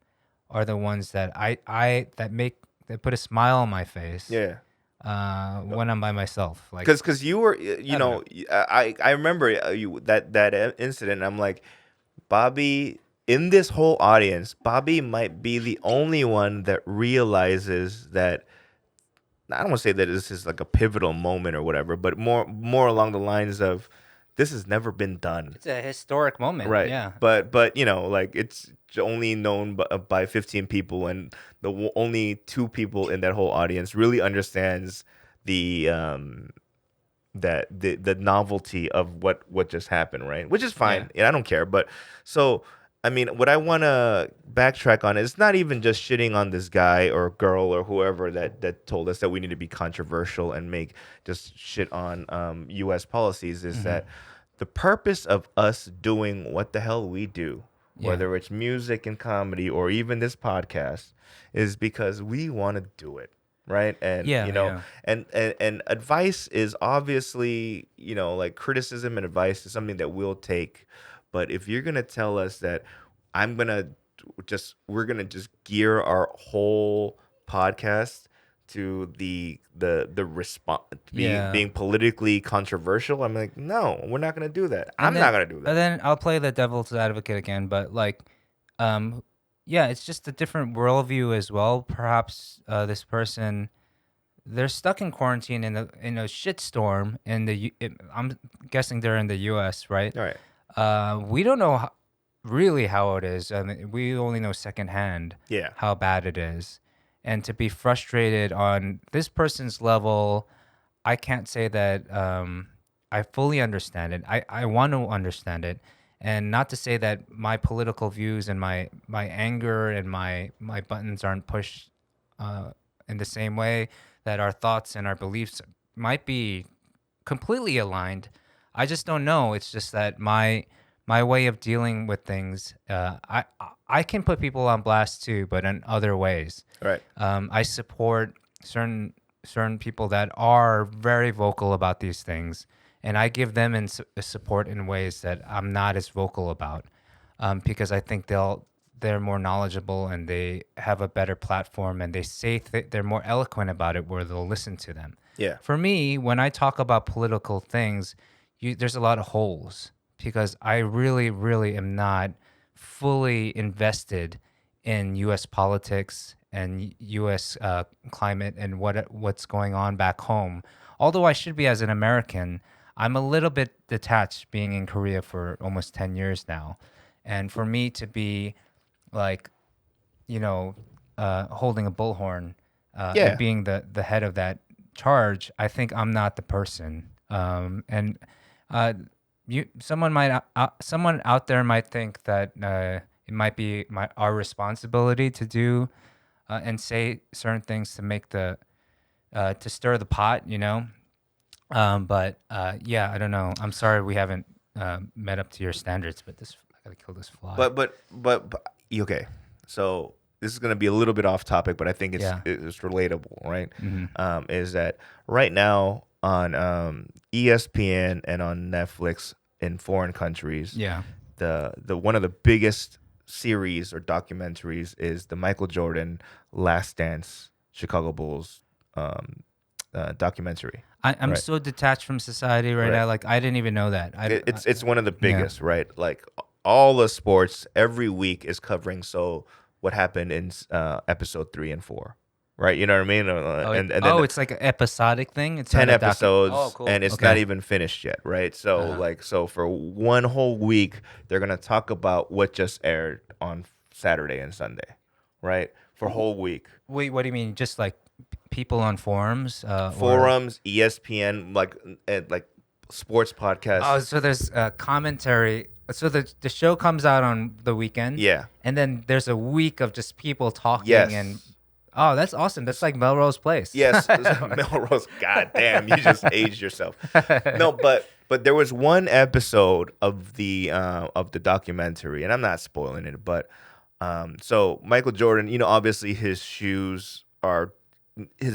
are the ones that that put a smile on my face. When I'm by myself, like because you were, you know, I remember that incident. I'm like, Bobby, in this whole audience, Bobby might be the only one that realizes that. I don't want to say that this is like a pivotal moment or whatever, but more along the lines of, this has never been done. It's a historic moment, right? Yeah, but you know, like it's only known by 15 people, and the only 2 people in that whole audience really understands the the novelty of what just happened, right? Which is fine, and I don't care. But so, I mean, what I want to backtrack on is not even just shitting on this guy or girl or whoever that told us that we need to be controversial and make just shit on U.S. policies. Is that the purpose of us doing what the hell we do, whether it's music and comedy or even this podcast, is because we want to do it, right? And you know, and advice is obviously, you know, like criticism and advice is something that we'll take. But if you're gonna tell us that we're gonna just gear our whole podcast to the response being politically controversial, I'm like, no, we're not gonna do that. I'm not gonna do that. And then I'll play the devil's advocate again, but like, it's just a different worldview as well. Perhaps this person, they're stuck in quarantine in a shitstorm I'm guessing they're in the U.S., right? All right. We don't know really how it is. I mean, we only know secondhand how bad it is. And to be frustrated on this person's level, I can't say that I fully understand it. I want to understand it. And not to say that my political views and my anger and my buttons aren't pushed in the same way, that our thoughts and our beliefs might be completely aligned. I just don't know. It's just that my way of dealing with things, I can put people on blast too, but in other ways. Right. I support certain people that are very vocal about these things, and I give them support in ways that I'm not as vocal about, because I think they're more knowledgeable and they have a better platform, and they say they're more eloquent about it where they'll listen to them. Yeah. For me, when I talk about political things, there's a lot of holes, because I really, really am not fully invested in U.S. politics and U.S. Climate and what's going on back home. Although I should be as an American, I'm a little bit detached being in Korea for almost 10 years now. And for me to be like, you know, holding a bullhorn and being the head of that charge, I think I'm not the person. Someone out there might think that it might be our responsibility to do and say certain things to make to stir the pot, you know. But I don't know. I'm sorry we haven't met up to your standards, but I gotta kill this fly. But okay. So this is gonna be a little bit off topic, but I think it's relatable, right? Mm-hmm. Is that right now on ESPN and on Netflix in foreign countries? The one of the biggest series or documentaries is the Michael Jordan Last Dance Chicago Bulls documentary. I'm right? so detached from society right now. Like I didn't even know that. It's one of the biggest, right? Like all the sports every week is covering. So what happened in episode 3 and 4, right? You know what I mean? And then it's like an episodic thing. It's 10 episodes, cool. and it's not even finished yet, right? So so for one whole week, they're gonna talk about what just aired on Saturday and Sunday, right? For a whole week. Wait, what do you mean? Just like people on forums? Forums, ESPN, like sports podcasts. Oh, so there's commentary. So the show comes out on the weekend. Yeah. And then there's a week of just people talking. Yes. And oh, that's awesome. That's like Melrose Place. Yes, Melrose. God damn, you just aged yourself. No, but there was one episode of the documentary, and I'm not spoiling it, but so Michael Jordan, obviously his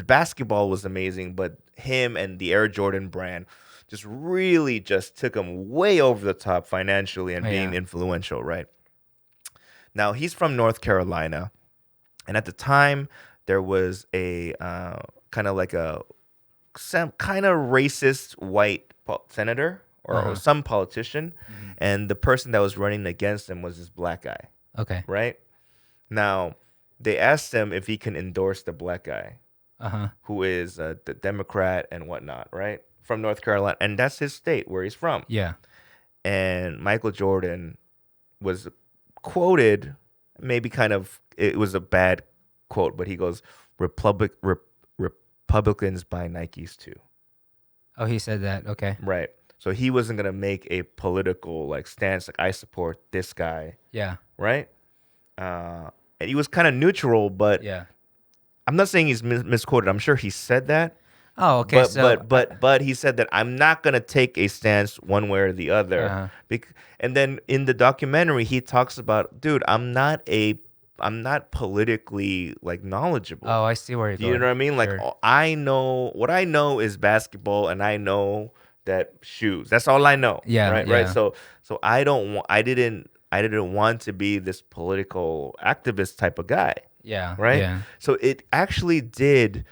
basketball was amazing, but him and the Air Jordan brand just really just took him way over the top financially and being influential, right? Now, he's from North Carolina, and at the time, there was a kind of like some kind of racist white senator or some politician, and the person that was running against him was this black guy. Okay. Right? Now, they asked him if he can endorse the black guy, who is the Democrat and whatnot, right? From North Carolina. And that's his state where he's from. Yeah. And Michael Jordan was quoted, maybe it was a bad quote, but he goes, Republicans buy Nikes too. Oh, he said that. Okay. Right. So he wasn't going to make a political stance like I support this guy. Yeah. Right? And he was kind of neutral, but I'm not saying he's misquoted. I'm sure he said that. Oh, okay. But he said that I'm not gonna take a stance one way or the other. And then in the documentary, he talks about, dude, I'm not politically knowledgeable. Oh, I see where you're going. You know what I mean? Sure. What I know is basketball, and I know that shoes. That's all I know. Yeah. Right. Yeah. Right. So I didn't want to be this political activist type of guy. Yeah. Right. Yeah. So it actually did.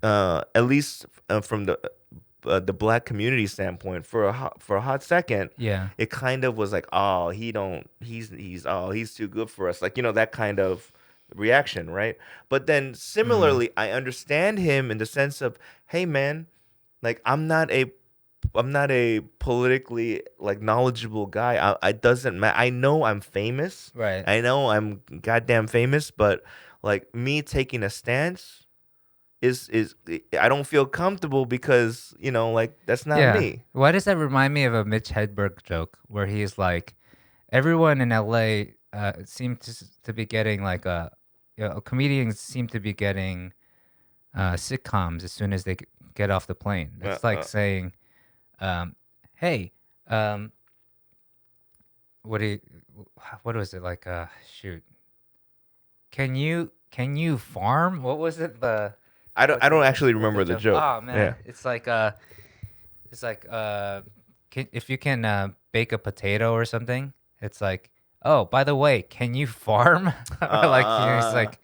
At least from the black community standpoint, for a hot second, it kind of was like, oh, he's too good for us, that kind of reaction, right? But then similarly, I understand him in the sense of, hey man, I'm not a politically knowledgeable guy. I doesn't matter. I know I'm famous, right? I know I'm goddamn famous, but me taking a stance is I don't feel comfortable because that's not me. Why does that remind me of a Mitch Hedberg joke where he's like, everyone in LA seems to be getting comedians seem to be getting sitcoms as soon as they get off the plane. That's saying, hey, what was it like? Shoot, can you farm? What was it? I don't actually remember the joke. Oh man, it's like if you can bake a potato or something, it's like, oh, by the way, can you farm? It's like,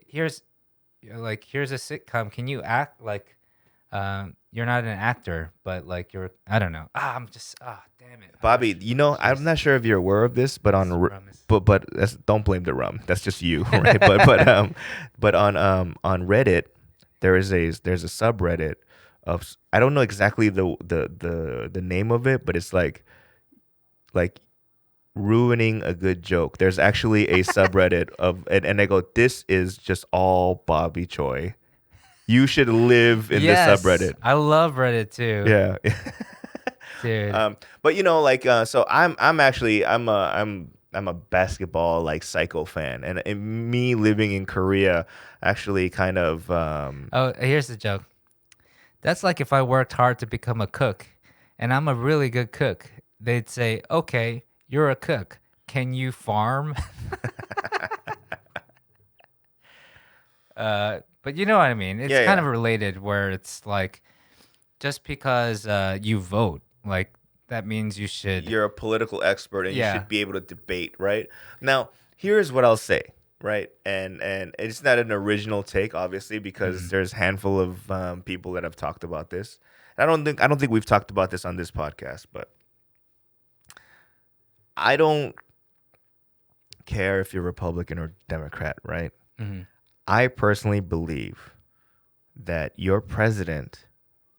here's a sitcom. Can you act like you're not an actor, but you're, I don't know. I'm just damn it, Bobby. I'm not sure if you're aware of this, but but don't blame the rum. That's just you, right? but on Reddit, there's a subreddit of, I don't know exactly the name of it, but it's like ruining a good joke. There's actually a subreddit of, and they go, this is just all Bobby Choi. You should live in this subreddit. I love Reddit too. Yeah. Dude. But so I'm a basketball psycho fan, and me living in Korea actually kind of oh, here's the joke. That's like if I worked hard to become a cook, and I'm a really good cook. They'd say, okay, you're a cook. Can you farm? But you know what I mean? It's kind of related, where it's like, just because you vote, that means you should... You're a political expert, and you should be able to debate, right? Now, here's what I'll say. right? And it's not an original take, obviously, because there's a handful of people that have talked about this. I don't think we've talked about this on this podcast, but I don't care if you're Republican or Democrat, right? I personally believe that your president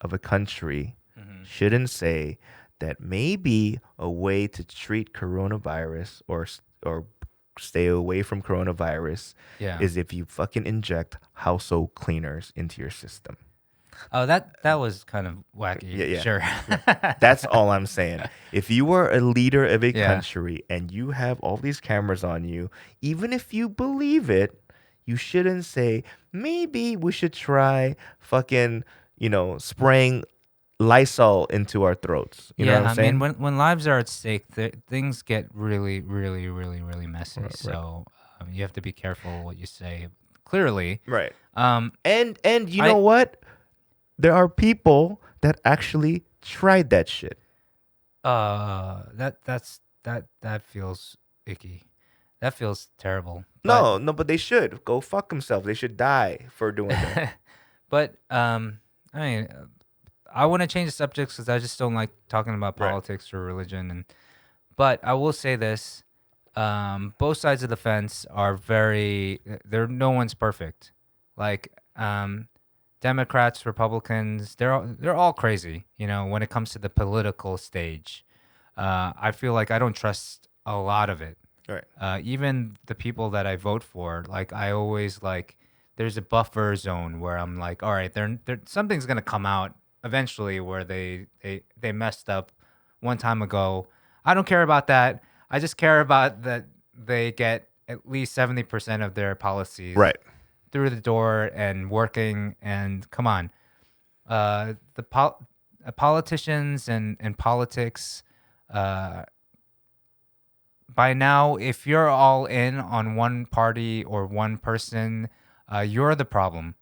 of a country shouldn't say that maybe a way to treat coronavirus or stay away from coronavirus is if you fucking inject household cleaners into your system. Oh, that was kind of wacky. Yeah. Sure. That's all I'm saying. If you are a leader of a country and you have all these cameras on you, even if you believe it, you shouldn't say, maybe we should try fucking, spraying Lysol into our throats. You know what I'm saying? I mean, when lives are at stake, things get really, really, really, really messy. Right. So you have to be careful what you say. Clearly. Right. And you know what? There are people that actually tried that shit. That feels icky. That feels terrible. No, but they should go fuck themselves. They should die for doing that. But I mean, I want to change the subjects because I just don't like talking about politics or religion. But I will say this: both sides of the fence are no one's perfect. Like Democrats, Republicans, they're all crazy. When it comes to the political stage, I feel like I don't trust a lot of it. Right. Even the people that I vote for, like I always there's a buffer zone where I'm like, all right, something's gonna come out eventually where they messed up one time ago. I don't care about that. I just care about that they get at least 70% of their policies through the door and working. And come on, politicians and politics. By now, if you're all in on one party or one person, you're the problem,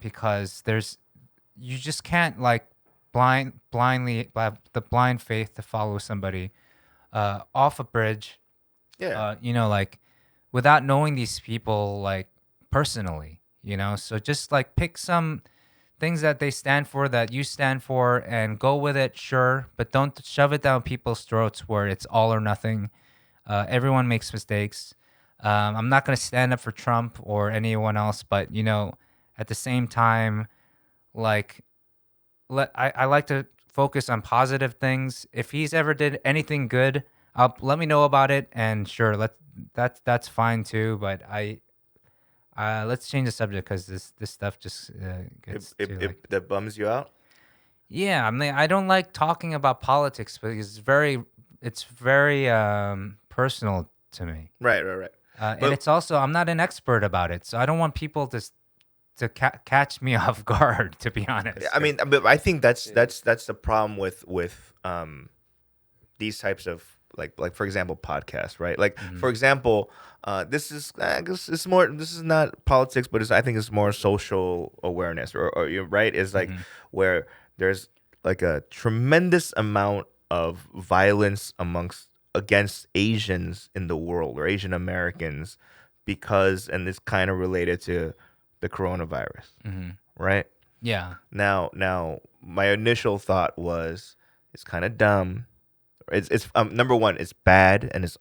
because you just can't blindly have the blind faith to follow somebody off a bridge. Yeah. Without knowing these people personally. So just pick some things that they stand for, that you stand for, and go with it. Sure, but don't shove it down people's throats where it's all or nothing. Everyone makes mistakes. I'm not going to stand up for Trump or anyone else, but at the same time, I like to focus on positive things. If he's ever did anything good, let me know about it, and sure, that's fine too. But let's change the subject because this stuff just gets that bums you out. Yeah, I mean, I don't like talking about politics because it's very personal to me. Right. And it's also, I'm not an expert about it, so I don't want people to catch me off guard, to be honest. I mean, but I think that's the problem with these types of like for example podcasts, right? For example, this is not politics, but I think it's more social awareness or you're right, is where there's a tremendous amount of violence against Asians in the world, or Asian Americans, and it's kind of related to the coronavirus, right? Yeah. Now, my initial thought was it's kind of dumb. It's number one, it's bad and it's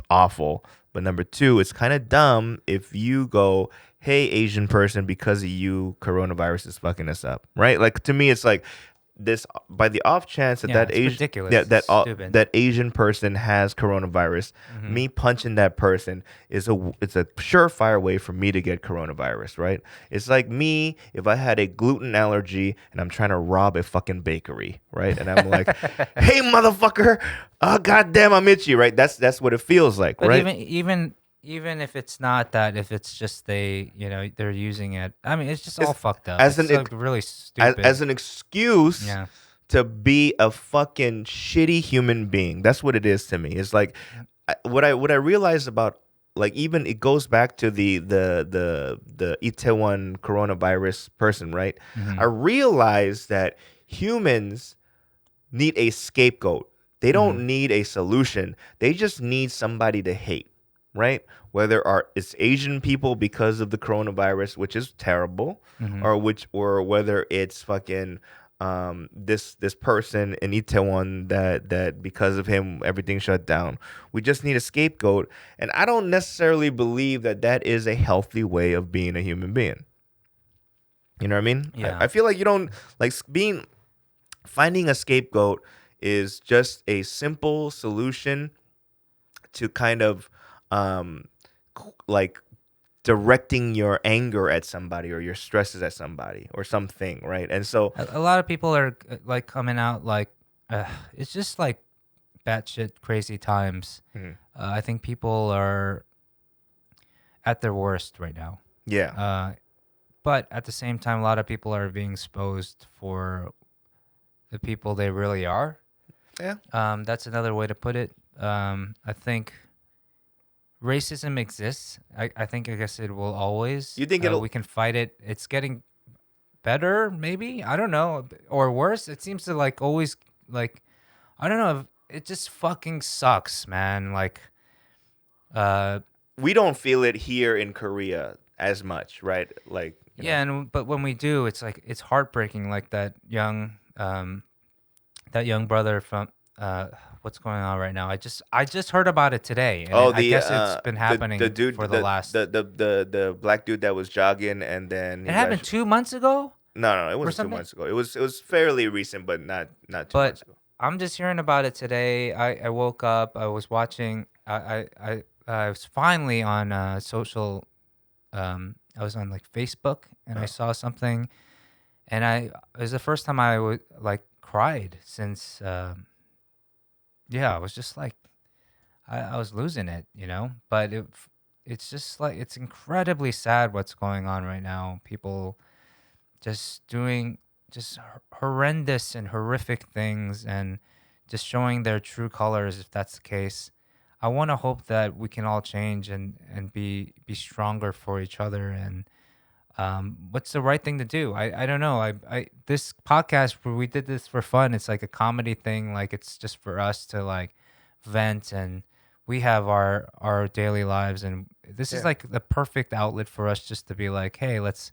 awful. But number two, it's kind of dumb if you go, hey, Asian person, because of you, coronavirus is fucking us up, right? To me, it's this, by the off chance that that Asian person has coronavirus, me punching that person it's a surefire way for me to get coronavirus, right? It's like me if I had a gluten allergy and I'm trying to rob a fucking bakery, right? And I'm like, hey motherfucker, oh goddamn, I'm itchy, right? That's what it feels like, but right? Even if it's not that, if it's just they're using it, I mean, it's just all fucked up. It's really stupid. As an excuse to be a fucking shitty human being. That's what it is to me. It's what I realized about, even it goes back to the Itaewon Coronavirus person, right? I realized that humans need a scapegoat. They don't need a solution. They just need somebody to hate. right? It's Asian people because of the coronavirus, which is terrible, Mm-hmm. or whether it's fucking this person in Itaewon that because of him everything shut down. We just need a scapegoat, and I don't necessarily believe that is a healthy way of being a human being. You know what I mean? Yeah. I feel like you don't like finding a scapegoat is just a simple solution to kind of like directing your anger at somebody or your stresses at somebody or something, right? And so a lot of people are like coming out like it's just like batshit crazy times. I think people are at their worst right now. Yeah. But at the same time, a lot of people are being exposed for the people they really are. Yeah. That's another way to put it. I think racism exists. I guess it will always. You think we can fight it? It's getting better, maybe. I don't know, or worse. It seems to like always like I don't know. It just fucking sucks, man. Like, we don't feel it here in Korea as much, right? Like, but when we do, it's like it's heartbreaking. Like that young brother from what's going on right now. I just heard about it today. And I guess it's been happening the dude, for the last the black dude that was jogging and then it happened 2 months ago. No, it wasn't 2 months ago. It was fairly recent, but not 2 months ago. I'm just hearing about it today. I woke up. I was watching. I was finally on social. I was on like Facebook and I saw something, and it was the first time I would like cried since. I was just like, I was losing it, you know. But it's just like it's incredibly sad what's going on right now. People just doing just horrendous and horrific things and just showing their true colors if that's the case. I want to hope that we can all change and be stronger for each other and what's the right thing to do? I don't know. I this podcast we did this for fun. It's like a comedy thing. Like it's just for us to like vent and we have our daily lives and this is like the perfect outlet for us just to be like, hey, let's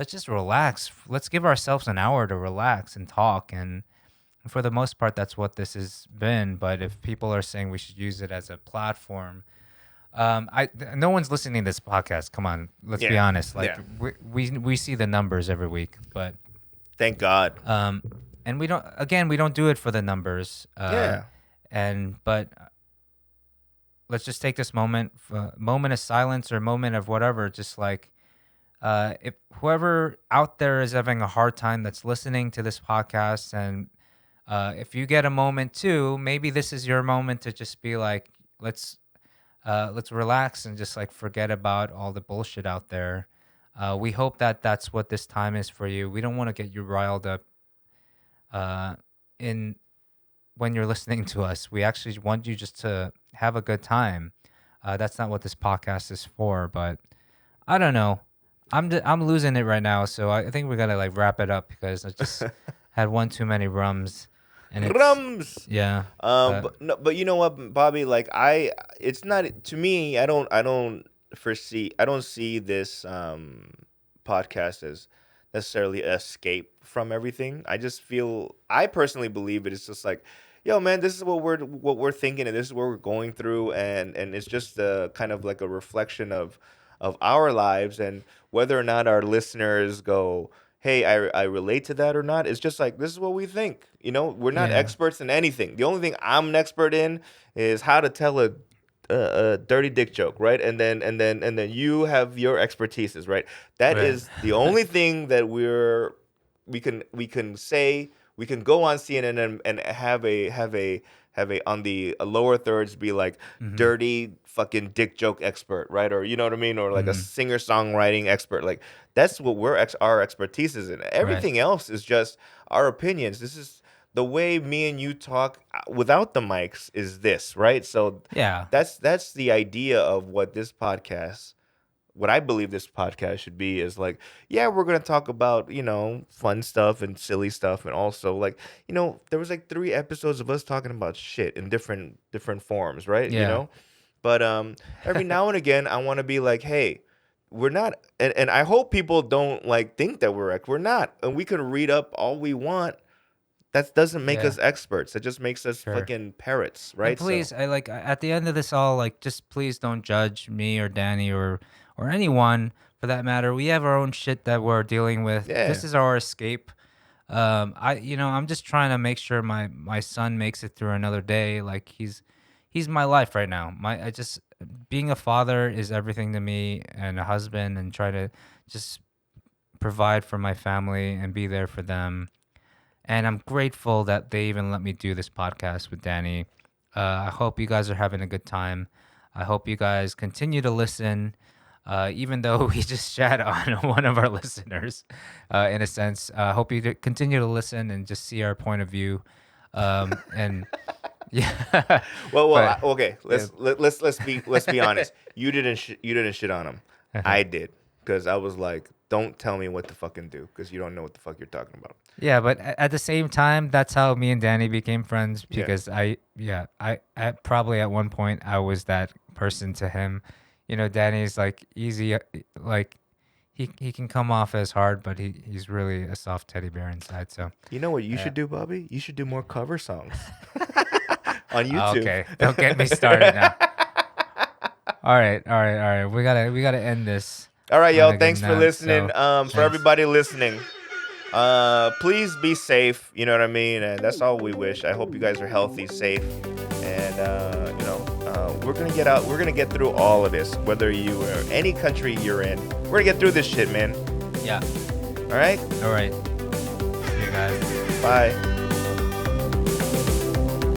just relax. Let's give ourselves an hour to relax and talk. And for the most part, that's what this has been. But if people are saying we should use it as a platform, no one's listening to this podcast. Come on, let's be honest. Like we see the numbers every week, but thank God. And we don't do it for the numbers. But let's just take this moment of silence or moment of whatever. Just like if whoever out there is having a hard time that's listening to this podcast, and if you get a moment too, maybe this is your moment to just be like, let's relax and just like forget about all the bullshit out there. We hope that that's what this time is for you. We don't want to get you riled up when you're listening to us. We actually want you just to have a good time. That's not what this podcast is for, but I don't know. I'm losing it right now, so I think we're gonna like wrap it up because I just had one too many rums. And Rums. Yeah. But you know what, Bobby? Like it's not to me. I don't see this podcast as necessarily an escape from everything. I personally believe it is just like, yo, man, this is what we're thinking, and this is what we're going through, and it's just kind of like a reflection of our lives, and whether or not our listeners go, hey, I relate to that or not. It's just like, this is what we think. You know, we're not experts in anything. The only thing I'm an expert in is how to tell a dirty dick joke, right? And then you have your expertises, right? That is the only thing that we can say. We can go on CNN and have a on the lower thirds be like dirty fucking dick joke expert, right? Or you know what I mean? Or like a singer songwriting expert. Like that's what our expertise is in. Everything else is just our opinions. This is the way me and you talk without the mics is this, right? So that's the idea of what I believe this podcast should be is like, we're going to talk about, you know, fun stuff and silly stuff. And also like, you know, there was like 3 episodes of us talking about shit in different forms, right? You know, But every now and again, I want to be like, hey, we're not, and I hope people don't like think that we're not, and we can read up all we want. That doesn't make us experts. It just makes us fucking parrots, right? And please, I like at the end of this all, like, just please don't judge me or Danny or anyone for that matter. We have our own shit that we're dealing with. Yeah. This is our escape. I'm just trying to make sure my son makes it through another day. Like he's my life right now. Being a father is everything to me, and a husband, and try to just provide for my family and be there for them. And I'm grateful that they even let me do this podcast with Danny. I hope you guys are having a good time. I hope you guys continue to listen, even though we just shat on one of our listeners, in a sense. I hope you continue to listen and just see our point of view. And yeah. Well, okay. Let's be honest. You didn't shit on him. I did, because I was like, don't tell me what to fucking do, because you don't know what the fuck you're talking about. Yeah, but at the same time, that's how me and Danny became friends, because I probably at one point I was that person to him. You know, Danny's like easy, like he can come off as hard, but he's really a soft teddy bear inside. So you know what you should do, Bobby? You should do more cover songs on YouTube. Okay, don't get me started now. All right. We gotta end this. All right, y'all. Thanks for listening. For everybody listening, please be safe. You know what I mean? And that's all we wish. I hope you guys are healthy, safe, and we're gonna get out. We're gonna get through all of this, whether you are any country you're in. We're gonna get through this shit, man. Yeah. All right. See you guys. Bye.